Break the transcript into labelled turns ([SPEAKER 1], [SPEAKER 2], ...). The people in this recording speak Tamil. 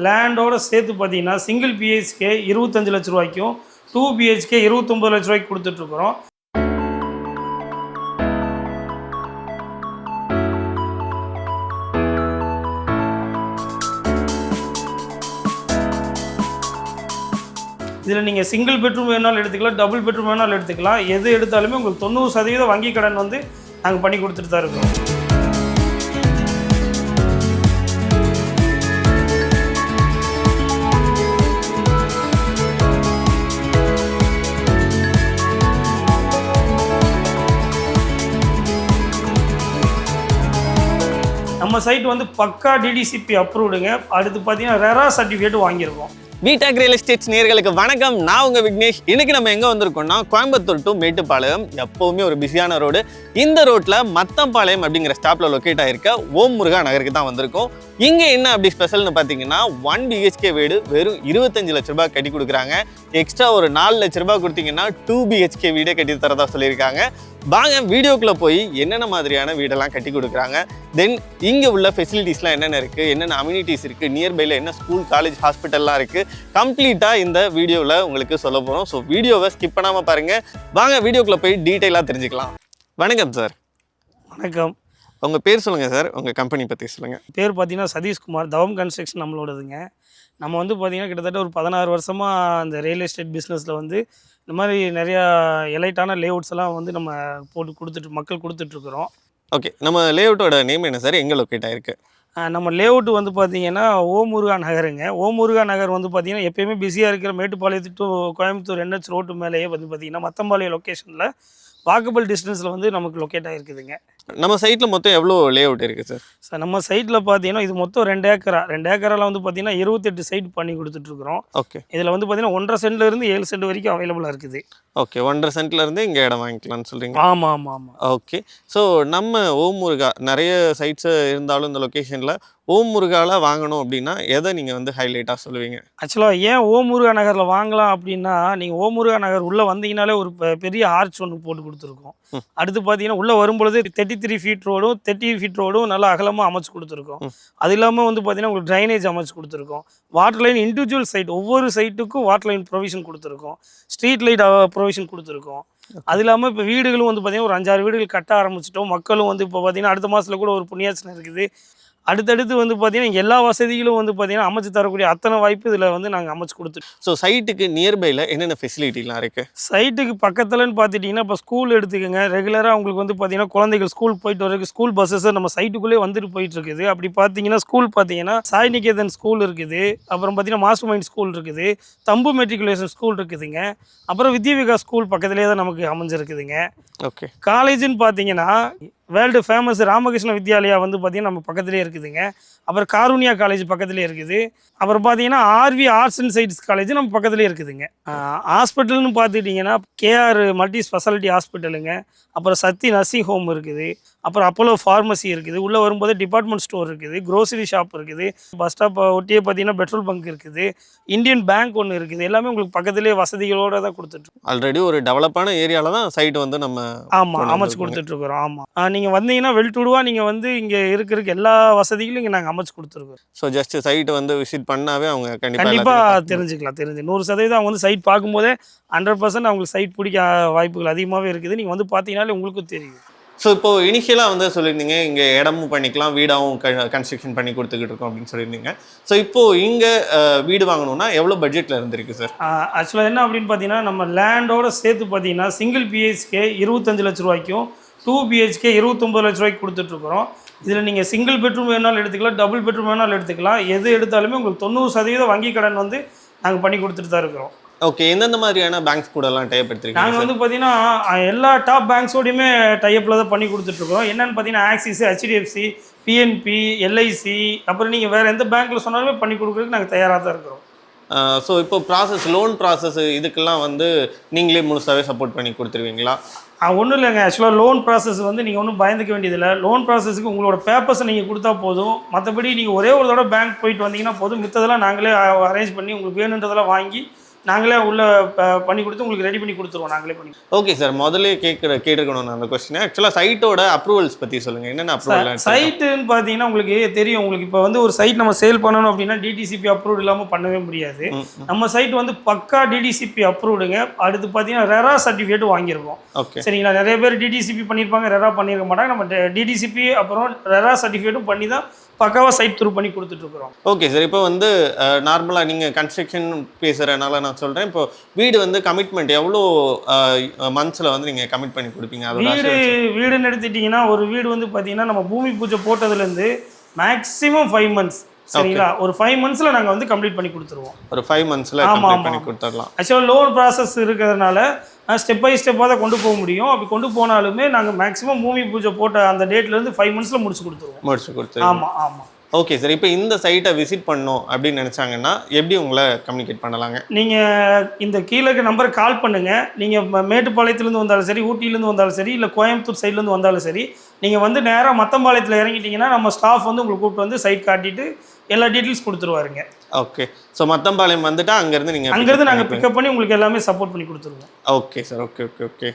[SPEAKER 1] லேண்டோட சேர்த்து பார்த்தீங்கன்னா சிங்கிள் பிஹெச்கே 25 லட்ச ரூபாய்க்கும் 2 பிஹெச்கே 29 லட்ச ரூபாய்க்கு கொடுத்துட்ருக்குறோம். இதில் நீங்கள் சிங்கிள் பெட்ரூம் வேணாலும் எடுத்துக்கலாம், டபுள் பெட்ரூம் வேணாலும் எடுத்துக்கலாம். எது எடுத்தாலுமே உங்களுக்கு 90% வங்கி கடன் வந்து நாங்கள் பண்ணி கொடுத்துட்டு தான் இருக்கோம். நம்ம சைட் வந்து பக்கா டிடிசிபி அப்ரூவ்டுங்க. அடுத்து பார்த்தீங்கன்னா ரெரா சர்டிஃபிகேட் வாங்கியிருக்கோம்.
[SPEAKER 2] வீட்டாக் ரியல் எஸ்டேட்ஸ் நேயர்களுக்கு வணக்கம். நான் உங்கள் விக்னேஷ். இன்னைக்கு நம்ம எங்கே வந்திருக்கோம்னா கோயம்புத்தூர் டு மேட்டுப்பாளையம், எப்போவுமே ஒரு பிஸியான ரோடு. இந்த ரோட்டில் மத்தம்பாளையம் அப்படிங்கிற ஸ்டாப்பில் லொக்கேட் ஆகிருக்க ஓம் முருகா நகருக்கு தான் வந்திருக்கோம். இங்கே என்ன அப்படி ஸ்பெஷல்னு பார்த்தீங்கன்னா 1 பிஹெச்கே வீடு வெறும் 25 லட்ச ரூபாய் கட்டி கொடுக்குறாங்க. எக்ஸ்ட்ரா ஒரு 4 லட்ச ரூபாய் கொடுத்தீங்கன்னா 2 பிஹெச்கே வீடே கட்டி தரதா சொல்லியிருக்காங்க. வாங்க வீடியோக்குள்ளே போய் என்னென்ன மாதிரியான வீடெல்லாம் கட்டி கொடுக்குறாங்க, தென் இங்கே உள்ள ஃபெசிலிட்டிஸ்லாம் என்னென்ன இருக்குது, என்னென்ன அம்யூனிட்டிஸ் இருக்குது, நியர்பையில் என்ன ஸ்கூல் காலேஜ் ஹாஸ்பிட்டல்லாம் இருக்குது, கம்ப்ளீட்டாக இந்த வீடியோவில் உங்களுக்கு சொல்ல போகிறோம். ஸோ வீடியோவை ஸ்கிப் பண்ணாமல் பாருங்கள். வாங்க வீடியோக்குள்ளே போய் டீட்டெயிலாக தெரிஞ்சுக்கலாம். வணக்கம் சார்.
[SPEAKER 1] வணக்கம்.
[SPEAKER 2] உங்கள் பேர் சொல்லுங்கள் சார், உங்கள் கம்பெனி பற்றி சொல்லுங்கள்.
[SPEAKER 1] பேர் பார்த்தீங்கன்னா சதீஷ்குமார். தவம் கன்ஸ்ட்ரக்ஷன் நம்மளோடதுங்க. நம்ம வந்து பார்த்திங்கன்னா கிட்டத்தட்ட ஒரு 16 வருஷமாக அந்த ரியல் எஸ்டேட் பிஸ்னஸில் வந்து இந்த மாதிரி நிறையா எலைட்டான லேஅவுட்ஸ் எல்லாம் வந்து நம்ம போட்டு மக்கள் கொடுத்துட்ருக்குறோம்.
[SPEAKER 2] ஓகே, நம்ம லேஅவுட்டோட நேம் என்ன சார், எங்கே லொக்கேட் ஆகிருக்கு?
[SPEAKER 1] நம்ம லேஅவுட் வந்து பார்த்திங்கன்னா ஓம் முருகா நகருங்க. ஓம் முருகா நகர் வந்து பார்த்திங்கன்னா எப்போயுமே பிஸியாக இருக்கிற மேட்டுப்பாளையத்து டு கோயம்புத்தூர் NH ரோட்டு மேலேயே வந்து பார்த்திங்கன்னா மத்தம்பாளையம் லொக்கேஷனில் வாக்கபிள் டிஸ்டன்ஸில் வந்து நமக்கு லொக்கேட் ஆகிருக்குதுங்க.
[SPEAKER 2] நம்ம சைட்டில் மொத்தம் எவ்வளோ லேஅவுட் இருக்குது சார்?
[SPEAKER 1] சார் நம்ம சைட்டில் பார்த்தீங்கன்னா இது மொத்தம் 2 ஏக்கரா. 2 ஏக்கரால் வந்து பார்த்தீங்கன்னா 28 சைட் பண்ணி கொடுத்துட்ருக்குறோம்.
[SPEAKER 2] ஓகே, இதில்
[SPEAKER 1] வந்து பார்த்தீங்கன்னா 1.5 சென்ட்லேருந்து 7 சென்ட் வரைக்கும் அவைலபிளாக இருக்குது.
[SPEAKER 2] ஓகே, 1.5 சென்ட்லேருந்து இங்கே இடம் வாங்கிக்கலாம்னு சொல்கிறீங்க?
[SPEAKER 1] ஆமாம் ஆமாம் ஆமாம்.
[SPEAKER 2] ஓகே, ஸோ நம்ம ஓம் முருகா நிறைய சைட்ஸு இருந்தாலும் இந்த லொக்கேஷனில் ஓம் முருகாவில் வாங்கணும் அப்படின்னா எதை நீங்கள் வந்து ஹைலைட்டாக சொல்லுவீங்க?
[SPEAKER 1] ஆக்சுவலாக ஏன் ஓம் முருகா நகரில் வாங்கலாம் அப்படின்னா, நீங்கள் ஓம் முருகா நகர் உள்ளே வந்தீங்கனாலே ஒரு பெரிய ஆர்ச் ஒன்று போட்டு கொடுத்துருக்கோம். அடுத்து பார்த்தீங்கன்னா உள்ளே வரும்பொழுது 33 ஃபீட் ரோடும் 30 ஃபீட் ரோடும் நல்லா அகலமாக அமைச்சு கொடுத்துருக்கோம். அது இல்லாமல் வந்து பார்த்தீங்கன்னா உங்களுக்கு ட்ரைனேஜ் அமைச்சு கொடுத்துருக்கோம். வாட்டர் லைன் இண்டிவிஜுவல் சைட், ஒவ்வொரு சைட்டுக்கும் வாட்டர் லைன் ப்ரொவிஷன் கொடுத்துருக்கோம். ஸ்ட்ரீட் லைட் ப்ரொவிஷன் கொடுத்துருக்கோம். அது இல்லாமல் இப்போ வீடுகளும் வந்து பார்த்திங்கன்னா ஒரு 5-6 வீடுகள் கட்ட ஆரம்பிச்சிட்டோம். மக்களும் வந்து இப்போ பார்த்திங்கன்னா அடுத்த மாதத்தில் கூட ஒரு புண்ணியாச்சனை இருக்குது. அடுத்தடுத்து வந்து பார்த்திங்கன்னா எல்லா வசதிகளும் வந்து பார்த்திங்கன்னா அமைச்சு தரக்கூடிய அத்தனை வாய்ப்பு இதில் வந்து நாங்கள் அமைச்சு கொடுத்துருக்கோம்.
[SPEAKER 2] ஸோ சைட்டுக்கு நியர்பையில் என்னென்ன ஃபெசிலிட்டிலாம் இருக்குது?
[SPEAKER 1] சைட்டுக்கு பக்கத்துலன்னு பார்த்துட்டிங்கன்னா இப்போ ஸ்கூல் எடுத்துக்கோங்க. ரெகுலராக உங்களுக்கு வந்து பார்த்திங்கன்னா குழந்தைகள் ஸ்கூல் போயிட்டு வரதுக்கு ஸ்கூல் பஸ்ஸஸ் நம்ம சைட்டுக்குள்ளே வந்துட்டு போயிட்டுருக்குது. அப்படி பார்த்தீங்கன்னா ஸ்கூல் பார்த்தீங்கன்னா சாய் நிகேதன் ஸ்கூல் இருக்குது, அப்புறம் பார்த்திங்கன்னா மாஸ்டர் மைண்ட் ஸ்கூல் இருக்குது, தம்பு மெட்ரிகுலேஷன் ஸ்கூல் இருக்குதுங்க, அப்புறம் வித்யா விகாஸ் ஸ்கூல் பக்கத்துலேயே தான் நமக்கு அமைஞ்சிருக்குதுங்க. ஓகே, காலேஜுன்னு பார்த்தீங்கன்னா வேர்ல்டு ஃபேமஸ் ராமகிருஷ்ண வித்யாலயா வந்து பார்த்திங்கன்னா நம்ம பக்கத்துலேயே இருக்குதுங்க. அப்புறம் காருண்யா காலேஜ் பக்கத்துலேயே இருக்குது. அப்புறம் பார்த்தீங்கன்னா RV arts and science college நம்ம பக்கத்துலேயே இருக்குதுங்க. ஹாஸ்பிட்டல்னு பார்த்துட்டிங்கன்னா KR மல்டி ஸ்பெஷாலிட்டி ஹாஸ்பிட்டலுங்க, அப்புறம் சக்தி நர்சிங் ஹோம் இருக்குது, அப்புறம் அப்போலோ ஃபார்மசி இருக்குது. உள்ளே வரும்போது டிபார்ட்மெண்ட் ஸ்டோர் இருக்குது, க்ரோசரி ஷாப் இருக்குது, பஸ் ஸ்டாப் ஒட்டியே பார்த்தீங்கன்னா பெட்ரோல் பங்க் இருக்குது, இந்தியன் பேங்க் ஒன்று இருக்குது. எல்லாமே உங்களுக்கு பக்கத்துலேயே வசதிகளோடு தான் கொடுத்துட்ருக்கோம்.
[SPEAKER 2] ஆல்ரெடி ஒரு டெவலப்பான ஏரியாவில் தான் சைட் வந்து நம்ம
[SPEAKER 1] அமைச்சு கொடுத்துட்ருக்குறோம். ஆமாம், நீங்கள் வந்தீங்கன்னா வெல்டுடுவாக நீங்கள் வந்து இங்கே இருக்கிறதுக்கு எல்லா வசதிகளும் இங்கே நாங்கள் அமைச்சு கொடுத்துருக்கோம்.
[SPEAKER 2] ஸோ ஜஸ்ட் சைட்டை வந்து விசிட் பண்ணாவே அவங்க
[SPEAKER 1] கண்டிப்பாக தெரிஞ்சுக்கலாம். 100% அவங்க வந்து சைட் பார்க்கும்போதே 100% அவங்களுக்கு சைட் பிடிக்க வாய்ப்புகள் அதிகமாகவே இருக்குது. நீங்கள் வந்து பார்த்தீங்கன்னாலே உங்களுக்கும் தெரியும்.
[SPEAKER 2] ஸோ இப்போது இனிஷியலாக வந்து சொல்லியிருந்தீங்க இங்கே இடமும் பண்ணிக்கலாம், வீடாகவும் கன்ஸ்ட்ரக்ஷன் பண்ணி கொடுத்துக்கிட்டு இருக்கோம் அப்படின்னு சொல்லியிருந்தீங்க. ஸோ இப்போது இங்கே வீடு வாங்கணுன்னா எவ்வளோ பட்ஜெட்டில் இருந்திருக்கு சார்?
[SPEAKER 1] ஆக்சுவலாக என்ன அப்படின்னு பார்த்தீங்கன்னா நம்ம லேண்டோட சேர்த்து பார்த்தீங்கன்னா சிங்கிள் பிஹெச்கே 25 லட்ச ரூபாய்க்கும் 2 பிஹெச்கே 29 லட்ச ரூபாய்க்கு கொடுத்துட்ருக்குறோம். இதில் நீங்கள் சிங்கிள் பெட்ரூம் வேணாலும் எடுத்துக்கலாம், டபுள் பெட்ரூம் வேணாலும் எடுத்துக்கலாம். எது எடுத்தாலுமே உங்களுக்கு 90% வங்கி கடன் வந்து நாங்கள் பண்ணி கொடுத்துட்டு தான் இருக்கிறோம்.
[SPEAKER 2] ஓகே, எந்தெந்த மாதிரியான பேங்க்ஸ் கூடலாம் டைப் எடுத்துருக்கீங்க?
[SPEAKER 1] நாங்கள் வந்து பார்த்தீங்கன்னா எல்லா டாப் பேங்க்ஸோடையுமே டைப்பில் தான் பண்ணி கொடுத்துட்ருக்கோம். என்னென்னு பார்த்தீங்கன்னா ஆக்சிஸ், HDFC, PNB, LIC, அப்புறம் நீங்கள் வேறு எந்த பேங்க்கில் சொன்னாலுமே பண்ணி கொடுக்குறதுக்கு நாங்கள் தயாராக தான் இருக்கிறோம்.
[SPEAKER 2] ஸோ இப்போ லோன் ப்ராசஸ் இதுக்கெல்லாம் வந்து நீங்களே முழுசாகவே சப்போர்ட் பண்ணி கொடுத்துருவீங்களா?
[SPEAKER 1] ஒன்றும் இல்லைங்க. ஆக்சுவலாக லோன் ப்ராசஸ் வந்து நீங்கள் ஒன்றும் பயந்துக்க வேண்டியதில்லை. லோன் ப்ராசஸுக்கு உங்களோட பேப்பர்ஸை நீங்கள் கொடுத்தா போதும். மற்றபடி நீங்கள் ஒரே ஒரு தடவை பேங்க் போயிட்டு வந்தீங்கன்னா போதும். மித்ததெல்லாம் நாங்களே அரேஞ்ச் பண்ணி உங்களுக்கு வேணுன்றதெல்லாம் வாங்கி நாங்களே உள்ள பண்ணி கொடுத்து உங்களுக்கு ரெடி பண்ணி கொடுத்துருவோம். நாங்களே பண்ணி.
[SPEAKER 2] ஓகே சார், முதல்ல கேட்டிருக்கணும் நான் அந்த கொஸ்டின். ஆக்சுவலாக சைட்டோட அப்ரூவல்ஸ் பற்றி சொல்லுங்கள், என்னென்ன அப்ரூவல்?
[SPEAKER 1] சைட்டுன்னு பார்த்தீங்கன்னா உங்களுக்கு தெரியும், உங்களுக்கு இப்போ வந்து ஒரு சைட் நம்ம சேல் பண்ணணும் அப்படின்னா டிடிசிபி அப்ரூவ்ட் இல்லாமல் பண்ணவே முடியாது. நம்ம சைட் வந்து பக்கா டிடிசிபி அப்ரூவ்டுங்க. அடுத்து பார்த்தீங்கன்னா ரெரா சர்டிஃபிகேட் வாங்கியிருக்கோம்.
[SPEAKER 2] ஓகே
[SPEAKER 1] சரிங்களா, நிறைய பேர் டிடிசிபி பண்ணியிருப்பாங்க, ரெரா பண்ணியிருக்க மாட்டாங்க. நம்ம டிடிசிபி அப்புறம் ரெரா சர்டிஃபிகேட்டும் பண்ணி தான் பக்காவாக சைட் த்ரூ பண்ணி கொடுத்துட்ருக்குறோம்.
[SPEAKER 2] ஓகே சார், இப்போ வந்து நார்மலாக நீங்கள் கன்ஸ்ட்ரக்ஷன் பேசுகிறனால நான் சொல்கிறேன், இப்போ வீடு வந்து கமிட்மெண்ட் எவ்வளோ மந்த்ஸில் வந்து நீங்கள் கமிட் பண்ணி கொடுப்பீங்க?
[SPEAKER 1] வீடுன்னு எடுத்துட்டிங்கன்னா ஒரு வீடு வந்து பார்த்தீங்கன்னா நம்ம பூமி பூஜை போட்டதுலேருந்து மேக்ஸிமம் 5 months. சரிங்களா, ஒரு 5 monthsல நாங்கள் வந்து கம்ப்ளீட் பண்ணி கொடுத்துருவோம்.
[SPEAKER 2] ஒரு 5 monthsல கம்ப்ளீட் பண்ணி கொடுத்துடலாம்.
[SPEAKER 1] ஆக்சுவலாக லோன் ப்ராசஸ் இருக்கிறதுனால ஸ்டெப் பை ஸ்டெப்பாக தான் கொண்டு போக முடியும். அப்படி கொண்டு போனாலுமே நாங்கள் மேக்ஸிமம் பூமி பூஜை போட்ட அந்த டேட்லேருந்து 5 monthsல முடிச்சு கொடுத்துருவோம். ஆமாம்.
[SPEAKER 2] ஓகே சார், இப்போ இந்த சைட்டை விசிட் பண்ணணும் அப்படின்னு நினச்சாங்கன்னா எப்படி உங்களை கம்யூனிகேட் பண்ணலாங்க?
[SPEAKER 1] நீங்கள் இந்த கீழே இருக்க நம்பருக்கு கால் பண்ணுங்கள். நீங்கள் மேட்டுப்பாளையத்துலேருந்து வந்தாலும் சரி, ஊட்டியிலேருந்து வந்தாலும் சரி, இல்லை கோயம்புத்தூர் சைட்லேருந்து வந்தாலும் சரி, நீங்கள் வந்து நேராக மத்தம்பாளையத்தில் இறங்கிட்டீங்கன்னா நம்ம ஸ்டாஃப் வந்து உங்களுக்கு கூப்பிட்டு வந்து சைட் காட்டிட்டு எல்லா டீட்டெயில்ஸ் கொடுத்துருவாருங்க.
[SPEAKER 2] ஓகே, ஸோ மத்தம்பாளையம் வந்துட்டு அங்கேருந்து
[SPEAKER 1] நாங்கள் பிக்கப் பண்ணி உங்களுக்கு எல்லாமே சப்போர்ட் பண்ணி கொடுத்துருவோம்.
[SPEAKER 2] Okay sir, okay.